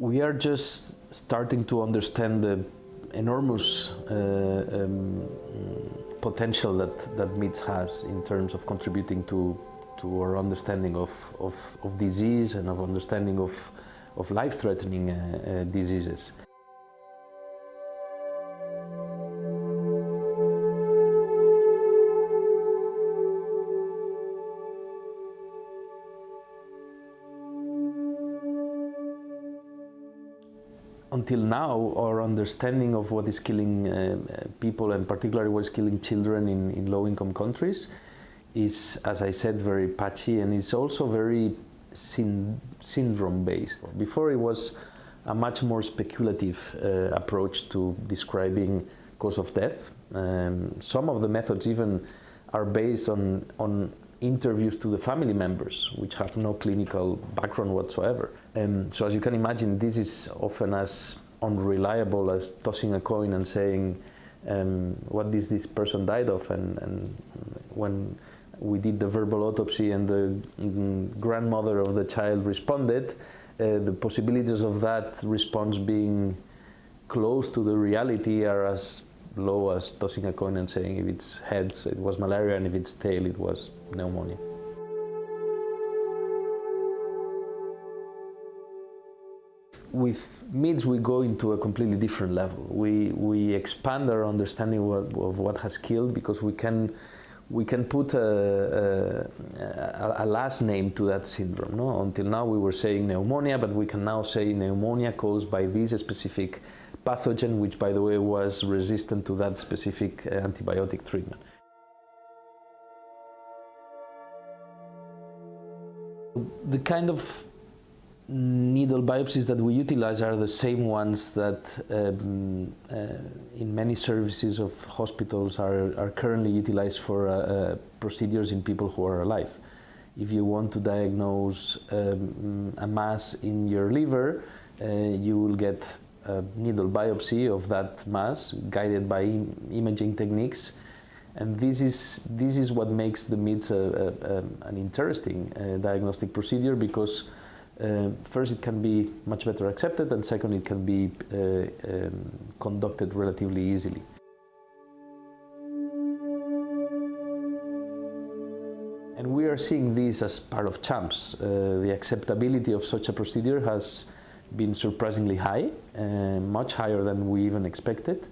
We are just starting to understand the enormous potential that MITS has in terms of contributing to our understanding of disease and of understanding of life-threatening diseases. Until now, our understanding of what is killing people, and particularly what is killing children in low-income countries, is, as I said, very patchy, and it's also very syndrome-based. Before, it was a much more speculative approach to describing cause of death. Some of the methods even are based on interviews to the family members, which have no clinical background whatsoever. So as you can imagine, this is often as unreliable as tossing a coin and saying, what is this person died of? And when we did the verbal autopsy and the grandmother of the child responded, the possibilities of that response being close to the reality are as low as tossing a coin and saying if it's heads it was malaria and if it's tail it was pneumonia. With MITS we go into a completely different level. We expand our understanding of what has killed, because we can put a last name to that syndrome. No? Until now we were saying pneumonia, but we can now say pneumonia caused by this specific pathogen, which, by the way, was resistant to that specific antibiotic treatment. The kind of needle biopsies that we utilize are the same ones that in many services of hospitals are currently utilized for procedures in people who are alive. If you want to diagnose a mass in your liver, you will get a needle biopsy of that mass guided by imaging techniques, and this is what makes the MITS an interesting diagnostic procedure, because first it can be much better accepted, and second it can be conducted relatively easily. And we are seeing this as part of CHAMPS. The acceptability of such a procedure has been surprisingly high, much higher than we even expected.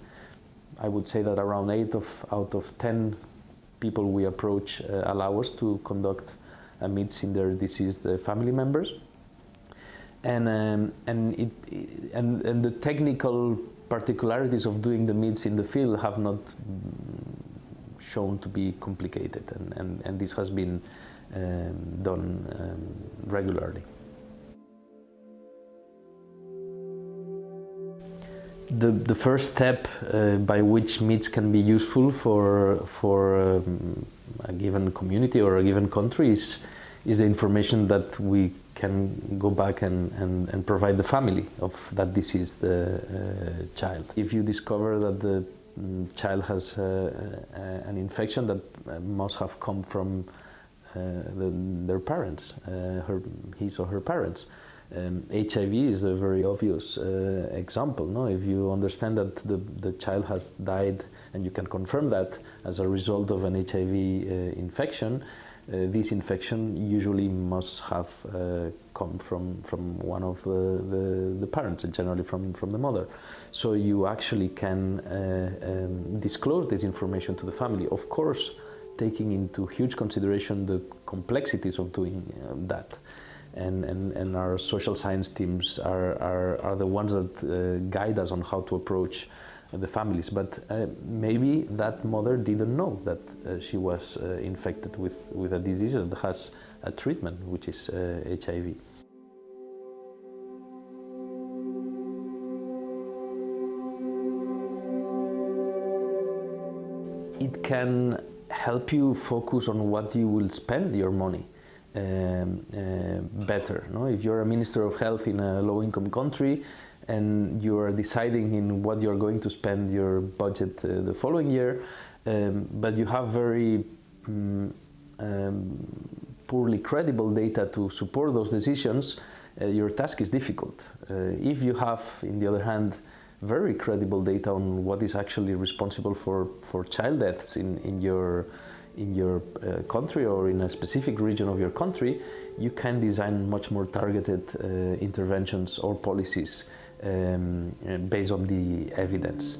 I would say that around 8 out of 10 people we approach allow us to conduct a MITS in their deceased family members. And the technical particularities of doing the MITS in the field have not shown to be complicated, and this has been done regularly. The first step by which MITS can be useful for a given community or a given country is the information that we can go back and provide the family of that deceased child. If you discover that the child has an infection that must have come from their parents, his or her parents. HIV is a very obvious example. No? If you understand that the child has died and you can confirm that as a result of an HIV infection, this infection usually must have come from one of the parents, and generally from the mother. So you actually can disclose this information to the family, of course taking into huge consideration the complexities of doing that. And our social science teams are the ones that guide us on how to approach the families. But maybe that mother didn't know that she was infected with a disease that has a treatment, which is HIV. It can help you focus on what you will spend your money better. No? If you're a Minister of Health in a low-income country and you are deciding in what you're going to spend your budget the following year, but you have very poorly credible data to support those decisions, your task is difficult. If you have, in the other hand, very credible data on what is actually responsible for child deaths in your country or in a specific region of your country, you can design much more targeted interventions or policies based on the evidence.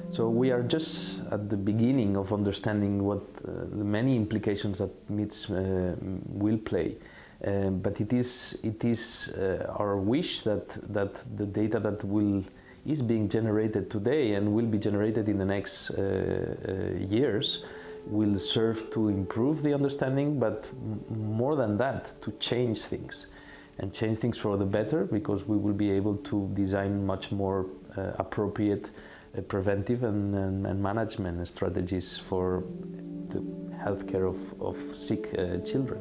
So we are just at the beginning of understanding what the many implications that MITS will play. But it is our wish that the data that is being generated today and will be generated in the next years will serve to improve the understanding, but more than that, to change things, and change things for the better, because we will be able to design much more appropriate preventive and management strategies for the healthcare of sick children.